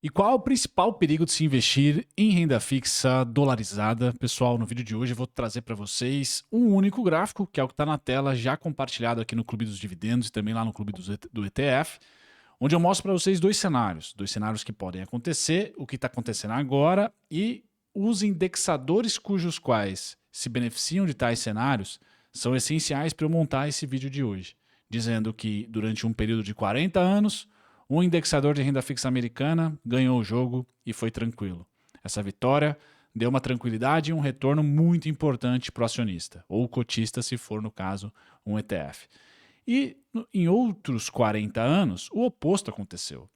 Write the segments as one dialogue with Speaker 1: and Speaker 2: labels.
Speaker 1: E qual é o principal perigo de se investir em renda fixa dolarizada? Pessoal, no vídeo de hoje eu vou trazer para vocês um único gráfico, que é o que está na tela, já compartilhado aqui no Clube dos Dividendos e também lá no Clube do ETF, onde eu mostro para vocês dois cenários que podem acontecer, o que está acontecendo agora e os indexadores cujos quais se beneficiam de tais cenários são essenciais para eu montar esse vídeo de hoje, dizendo que durante um período de 40 anos, um indexador de renda fixa americana ganhou o jogo e foi tranquilo. Essa vitória deu uma tranquilidade e um retorno muito importante para o acionista, ou cotista, se for, no caso, um ETF. E em outros 40 anos, o oposto aconteceu.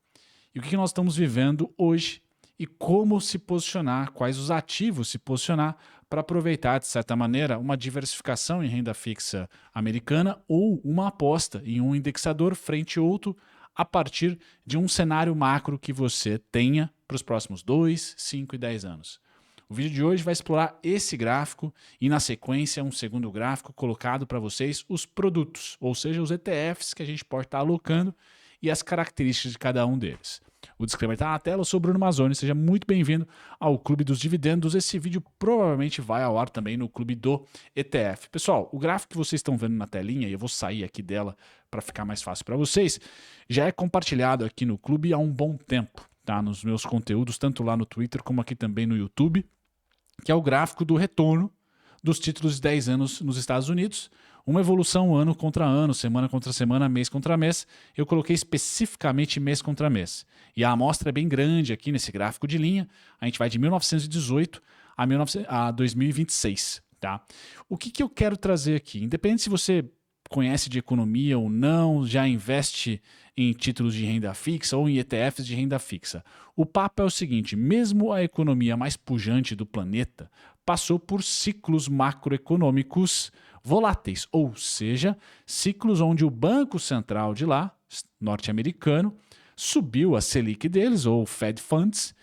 Speaker 1: E o que nós estamos vivendo hoje e como se posicionar, quais os ativos se posicionar para aproveitar, de certa maneira, uma diversificação em renda fixa americana ou uma aposta em um indexador frente a outro a partir de um cenário macro que você tenha para os próximos 2, 5 e 10 anos. O vídeo de hoje vai explorar esse gráfico e, na sequência, um segundo gráfico colocado para vocês os produtos, ou seja, os ETFs que a gente pode estar alocando e as características de cada um deles. O disclaimer está na tela, eu sou Bruno Mazzoni, seja muito bem-vindo ao Clube dos Dividendos. Esse vídeo provavelmente vai ao ar também no Clube do ETF. Pessoal, o gráfico que vocês estão vendo na telinha, e eu vou sair aqui dela para ficar mais fácil para vocês, já é compartilhado aqui no Clube há um bom tempo, tá? Nos meus conteúdos, tanto lá no Twitter como aqui também no YouTube, que é o gráfico do retorno dos títulos de 10 anos nos Estados Unidos, uma evolução ano contra ano, semana contra semana, mês contra mês. Eu coloquei especificamente mês contra mês. E a amostra é bem grande aqui nesse gráfico de linha. A gente vai de 1918 a 2026. Tá? O que eu quero trazer aqui? Independente se você conhece de economia ou não, já investe em títulos de renda fixa ou em ETFs de renda fixa. O papo é o seguinte, mesmo a economia mais pujante do planeta passou por ciclos macroeconômicos voláteis, ou seja, ciclos onde o Banco Central de lá, norte-americano, subiu a Selic deles, ou Fed Funds,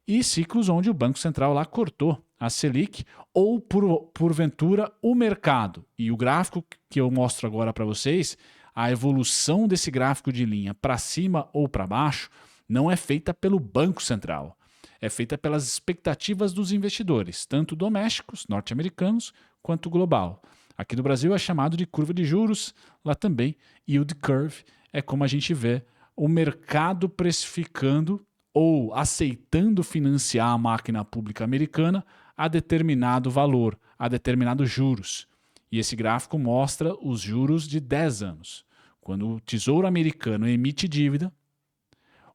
Speaker 1: e ciclos onde o Banco Central lá cortou a Selic, ou porventura o mercado. E o gráfico que eu mostro agora para vocês, a evolução desse gráfico de linha para cima ou para baixo, não é feita pelo Banco Central. É feita pelas expectativas dos investidores, tanto domésticos, norte-americanos, quanto global. Aqui no Brasil é chamado de curva de juros, lá também yield curve, é como a gente vê o mercado precificando ou aceitando financiar a máquina pública americana a determinado valor, a determinados juros. E esse gráfico mostra os juros de 10 anos. Quando o Tesouro Americano emite dívida,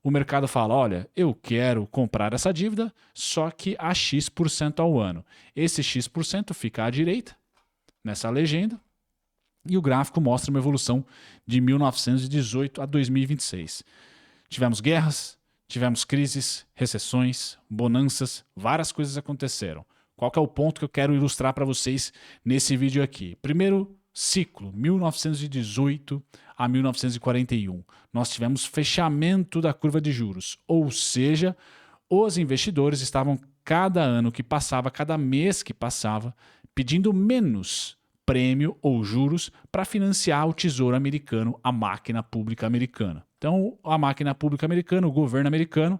Speaker 1: o mercado fala, olha, eu quero comprar essa dívida, só que a X% ao ano. Esse X% fica à direita, nessa legenda, e o gráfico mostra uma evolução de 1918 a 2026. Tivemos guerras, tivemos crises, recessões, bonanças, várias coisas aconteceram. Qual que é o ponto que eu quero ilustrar para vocês nesse vídeo aqui? Primeiro ciclo, 1918 a 1941. Nós tivemos fechamento da curva de juros, ou seja, os investidores estavam cada ano que passava, cada mês que passava, pedindo menos prêmio ou juros para financiar o Tesouro Americano, a máquina pública americana. Então, a máquina pública americana, o governo americano,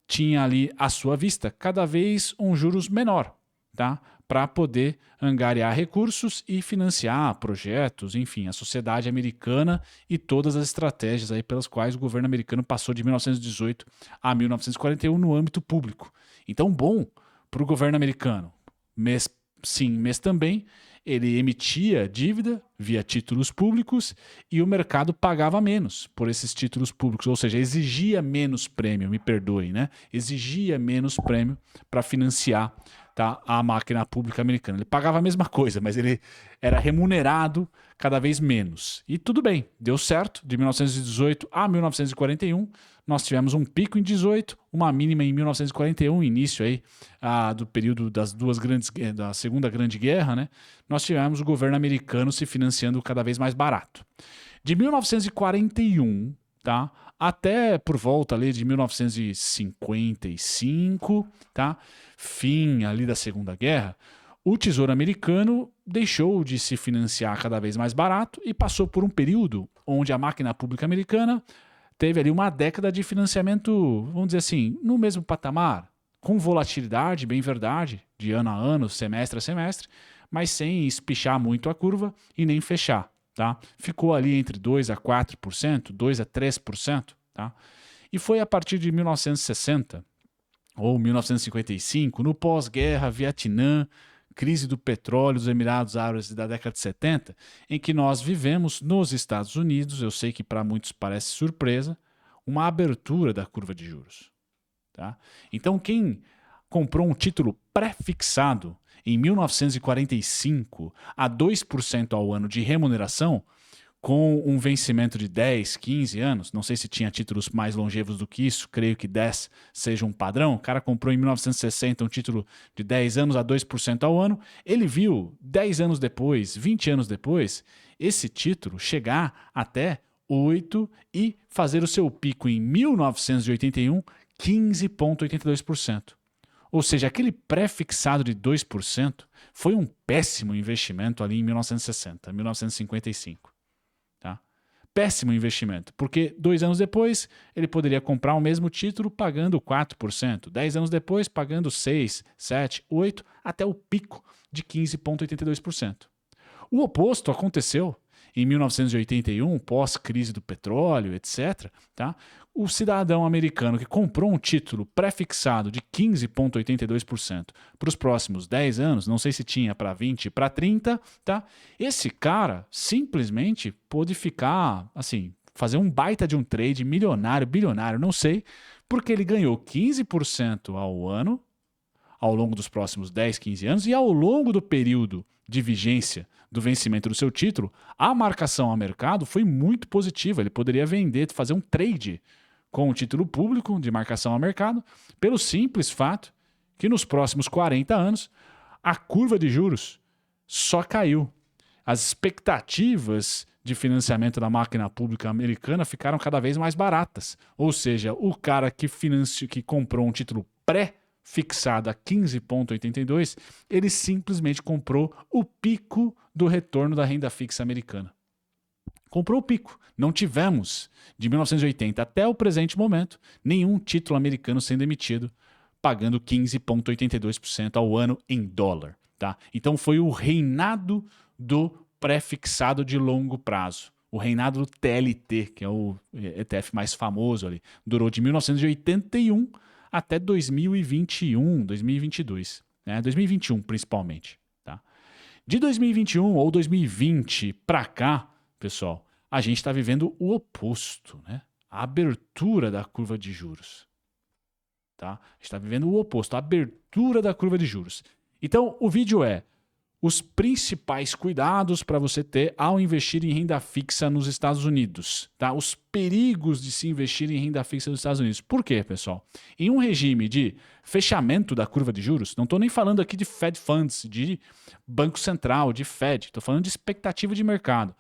Speaker 1: tinha ali à sua vista cada vez um juros menor, tá? Para poder angariar recursos e financiar projetos, enfim, a sociedade americana e todas as estratégias aí pelas quais o governo americano passou de 1918 a 1941 no âmbito público. Então, bom para o governo americano. Mês sim, mês também, ele emitia dívida via títulos públicos e o mercado pagava menos por esses títulos públicos, ou seja, exigia menos prêmio, me perdoem, né? Exigia menos prêmio para financiar, tá, a máquina pública americana. Ele pagava a mesma coisa, mas ele era remunerado cada vez menos. E tudo bem, deu certo, de 1918 a 1941, nós tivemos um pico em 18, uma mínima em 1941, início aí do período da Segunda Grande Guerra, né? Nós tivemos o governo americano se financiando cada vez mais barato. De 1941, tá, até por volta ali de 1955, tá, fim ali da Segunda Guerra, o Tesouro Americano deixou de se financiar cada vez mais barato e passou por um período onde a máquina pública americana teve ali uma década de financiamento, vamos dizer assim, no mesmo patamar, com volatilidade, bem verdade, de ano a ano, semestre a semestre, mas sem espichar muito a curva e nem fechar. Tá? Ficou ali entre 2 a 4%, 2 a 3%. Tá? E foi a partir de 1960 ou 1955, no pós-guerra, Vietnã, crise do petróleo dos Emirados Árabes da década de 70, em que nós vivemos nos Estados Unidos, eu sei que para muitos parece surpresa, uma abertura da curva de juros. Tá? Então, quem comprou um título pré-fixado em 1945 a 2% ao ano de remuneração, com um vencimento de 10, 15 anos, não sei se tinha títulos mais longevos do que isso, creio que 10 seja um padrão, o cara comprou em 1960 um título de 10 anos a 2% ao ano, ele viu 10 anos depois, 20 anos depois, esse título chegar até 8 e fazer o seu pico em 1981, 15,82%. Ou seja, aquele pré-fixado de 2% foi um péssimo investimento ali em 1960, 1955. Tá? Péssimo investimento, porque 2 anos depois ele poderia comprar o mesmo título pagando 4%, 10 anos depois pagando 6, 7, 8, até o pico de 15,82%. O oposto aconteceu em 1981, pós-crise do petróleo, etc. Tá? O cidadão americano que comprou um título pré-fixado de 15,82% para os próximos 10 anos, não sei se tinha para 20, para 30, tá? Esse cara simplesmente pôde ficar, assim, fazer um baita de um trade milionário, bilionário, não sei, porque ele ganhou 15% ao ano, ao longo dos próximos 10, 15 anos, e ao longo do período de vigência do vencimento do seu título, a marcação ao mercado foi muito positiva. Ele poderia vender, fazer um trade com o título público de marcação ao mercado, pelo simples fato que nos próximos 40 anos a curva de juros só caiu. As expectativas de financiamento da máquina pública americana ficaram cada vez mais baratas. Ou seja, o cara que comprou um título pré-fixado a 15,82, ele simplesmente comprou o pico do retorno da renda fixa americana. Comprou o pico. Não tivemos, de 1980 até o presente momento, nenhum título americano sendo emitido pagando 15,82% ao ano em dólar. Tá? Então foi o reinado do pré-fixado de longo prazo. O reinado do TLT, que é o ETF mais famoso ali. Durou de 1981 até 2021, 2022. Né? 2021 principalmente. Tá? De 2021 ou 2020 para cá, pessoal, a gente está vivendo o oposto, né? A abertura da curva de juros. Tá? A gente está vivendo o oposto, a abertura da curva de juros. Então, o vídeo é os principais cuidados para você ter ao investir em renda fixa nos Estados Unidos. Tá? Os perigos de se investir em renda fixa nos Estados Unidos. Por quê, pessoal? Em um regime de fechamento da curva de juros, não estou nem falando aqui de Fed Funds, de Banco Central, de Fed, estou falando de expectativa de mercado.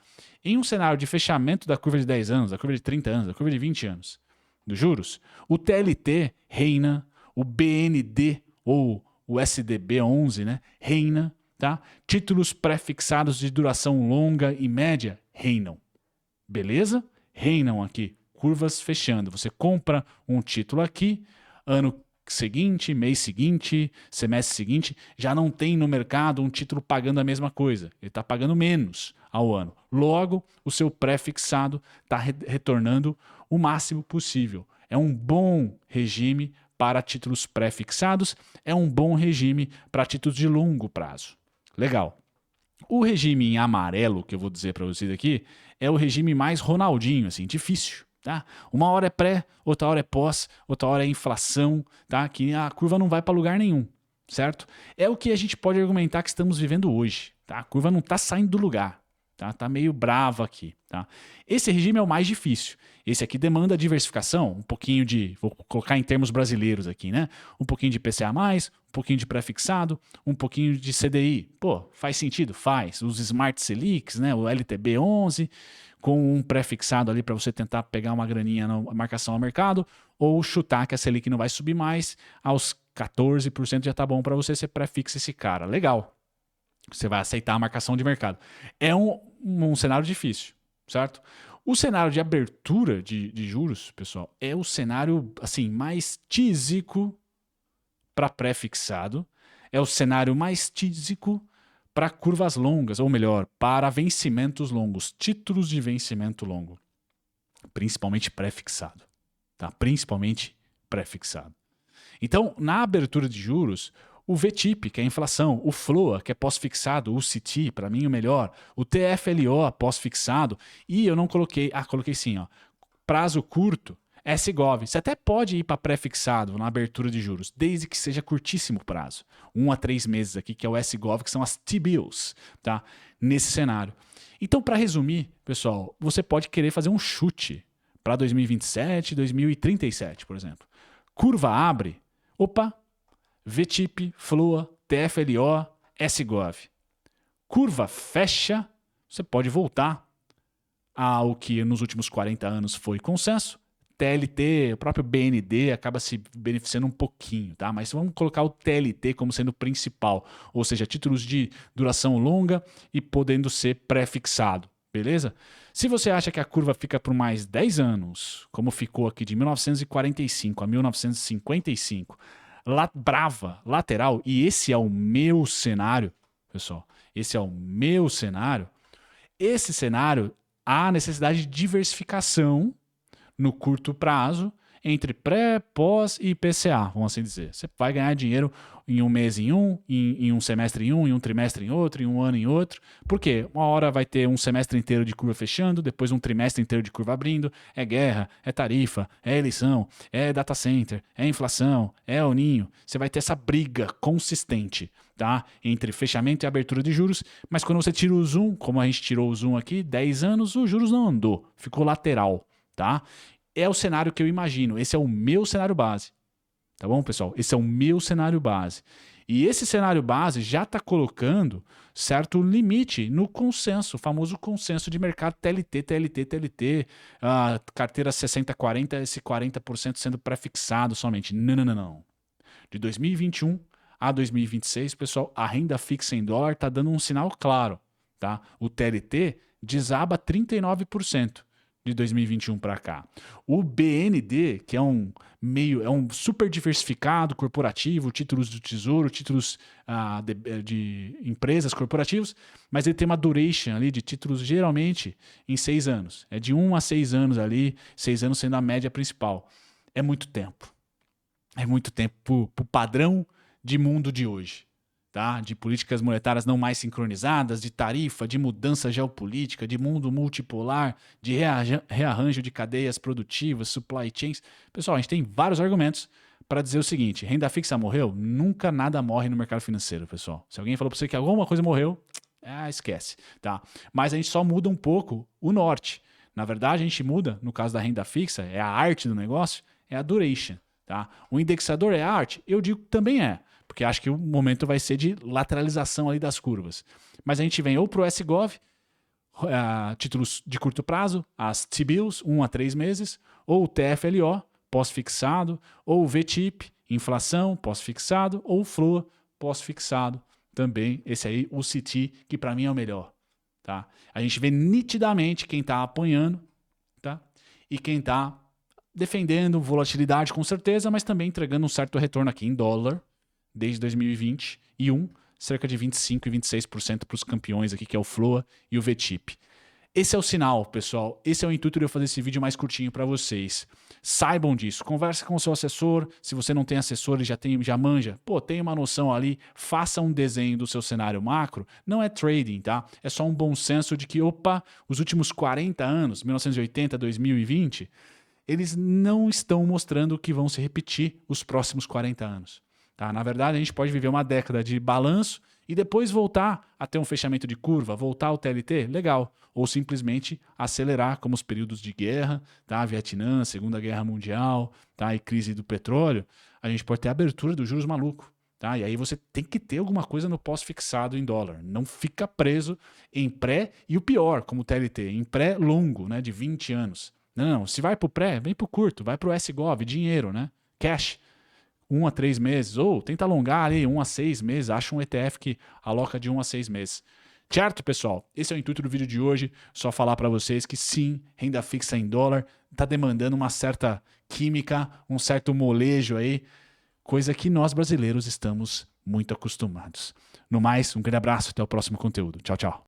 Speaker 1: Em um cenário de fechamento da curva de 10 anos, da curva de 30 anos, da curva de 20 anos dos juros, o TLT reina, o BND ou o SDB11, né, reina. Tá? Títulos pré-fixados de duração longa e média reinam. Beleza? Reinam aqui. Curvas fechando. Você compra um título aqui, ano seguinte, mês seguinte, semestre seguinte, já não tem no mercado um título pagando a mesma coisa. Ele está pagando menos ao ano. Logo, o seu pré-fixado está retornando o máximo possível. É um bom regime para títulos pré-fixados, é um bom regime para títulos de longo prazo. Legal. O regime em amarelo, que eu vou dizer para vocês aqui, é o regime mais Ronaldinho, assim, difícil. Tá? Uma hora é pré, outra hora é pós, outra hora é inflação, tá? Que a curva não vai para lugar nenhum, certo? É o que a gente pode argumentar que estamos vivendo hoje. Tá? A curva não está saindo do lugar. Tá meio brava aqui. Tá? Esse regime é o mais difícil. Esse aqui demanda diversificação, um pouquinho de, vou colocar em termos brasileiros aqui, né? Um pouquinho de IPCA+, um pouquinho de pré-fixado, um pouquinho de CDI. Pô, faz sentido? Faz. Os Smart Selics, né? O LTB11, com um pré-fixado ali para você tentar pegar uma graninha na marcação ao mercado, ou chutar que a Selic não vai subir mais, aos 14% já tá bom para você pré-fixa esse cara. Legal. Você vai aceitar a marcação de mercado. É um cenário difícil, certo? O cenário de abertura de juros, pessoal, é o cenário assim mais tísico para pré-fixado, é o cenário mais tísico para curvas longas, ou melhor, para vencimentos longos, títulos de vencimento longo, principalmente pré-fixado, tá? Principalmente pré-fixado. Então, na abertura de juros, o VTIP, que é a inflação, o FLOA, que é pós-fixado, o CT, para mim o melhor, o TFLO, pós-fixado, e eu não coloquei, coloquei sim, ó, prazo curto, SGOV. Você até pode ir para pré-fixado na abertura de juros, desde que seja curtíssimo prazo, 1 a 3 meses aqui, que é o SGOV, que são as T-bills, tá? Nesse cenário. Então, para resumir, pessoal, você pode querer fazer um chute para 2027, 2037, por exemplo. Curva abre, opa, VTIP, FLOA, TFLO, SGOV. Curva fecha, você pode voltar ao que nos últimos 40 anos foi consenso. TLT, o próprio BND acaba se beneficiando um pouquinho, tá? Mas vamos colocar o TLT como sendo o principal, ou seja, títulos de duração longa e podendo ser pré-fixado, beleza? Se você acha que a curva fica por mais 10 anos, como ficou aqui de 1945 a 1955, brava, lateral, e esse é o meu cenário, pessoal, esse é o meu cenário, esse cenário há necessidade de diversificação no curto prazo entre pré, pós e IPCA, vamos assim dizer. Você vai ganhar dinheiro em um mês em um semestre em um trimestre em outro, em um ano em outro. Por quê? Uma hora vai ter um semestre inteiro de curva fechando, depois um trimestre inteiro de curva abrindo. É guerra, é tarifa, é eleição, é data center, é inflação, é El Ninho. Você vai ter essa briga consistente, tá? Entre fechamento e abertura de juros, mas quando você tira o zoom, como a gente tirou o zoom aqui, 10 anos, os juros não andou, ficou lateral, tá? É o cenário que eu imagino. Esse é o meu cenário base. Tá bom, pessoal? Esse é o meu cenário base. E esse cenário base já está colocando certo limite no consenso, o famoso consenso de mercado TLT, TLT, TLT, a carteira 60-40, esse 40% sendo pré-fixado somente. Não, não, não, não. De 2021 a 2026, pessoal, a renda fixa em dólar está dando um sinal claro. Tá? O TLT desaba 39%. De 2021 para cá. O BND, que é um super diversificado corporativo, títulos do Tesouro, títulos de empresas corporativos, mas ele tem uma duration ali de títulos geralmente em 6 anos. É de 1 a 6 anos ali, 6 anos sendo a média principal. É muito tempo. É muito tempo para o padrão de mundo de hoje. Tá? De políticas monetárias não mais sincronizadas, de tarifa, de mudança geopolítica, de mundo multipolar, de rearranjo de cadeias produtivas, supply chains. Pessoal, a gente tem vários argumentos para dizer o seguinte: renda fixa morreu? Nunca nada morre no mercado financeiro, pessoal. Se alguém falou para você que alguma coisa morreu, esquece. Tá? Mas a gente só muda um pouco o norte. Na verdade, a gente muda, no caso da renda fixa, é a arte do negócio, é a duration. Tá? O indexador é arte? Eu digo que também é. Porque acho que o momento vai ser de lateralização ali das curvas. Mas a gente vem ou para o SGOV, títulos de curto prazo, as T-bills, 1 a 3 meses, ou o TFLO, pós-fixado, ou o VTIP, inflação, pós-fixado, ou o FLOA, pós-fixado também. Esse aí, o CT, que para mim é o melhor. Tá? A gente vê nitidamente quem está apanhando, tá? E quem está defendendo volatilidade com certeza, mas também entregando um certo retorno aqui em dólar, desde 2021, cerca de 25% e 26% para os campeões aqui, que é o FLOA e o VTIP. Esse é o sinal, pessoal. Esse é o intuito de eu fazer esse vídeo mais curtinho para vocês. Saibam disso. Converse com o seu assessor. Se você não tem assessor, ele já manja. Tem uma noção ali. Faça um desenho do seu cenário macro. Não é trading, tá? É só um bom senso de que, os últimos 40 anos, 1980 a 2020, eles não estão mostrando que vão se repetir os próximos 40 anos. Tá? Na verdade, a gente pode viver uma década de balanço e depois voltar a ter um fechamento de curva, voltar ao TLT, legal. Ou simplesmente acelerar, como os períodos de guerra, tá? Vietnã, Segunda Guerra Mundial, tá? E crise do petróleo, a gente pode ter abertura dos juros maluco. Tá? E aí você tem que ter alguma coisa no pós-fixado em dólar. Não fica preso em pré e o pior, como o TLT, em pré longo, né? De 20 anos. Não, se vai para o pré, vem para o curto, vai para o SGOV, dinheiro, né? Cash. 1 a 3 meses, ou tenta alongar ali 1 a 6 meses, acha um ETF que aloca de 1 a 6 meses. Certo, pessoal? Esse é o intuito do vídeo de hoje. Só falar para vocês que sim, renda fixa em dólar está demandando uma certa química, um certo molejo aí, coisa que nós brasileiros estamos muito acostumados. No mais, um grande abraço, até o próximo conteúdo. Tchau, tchau.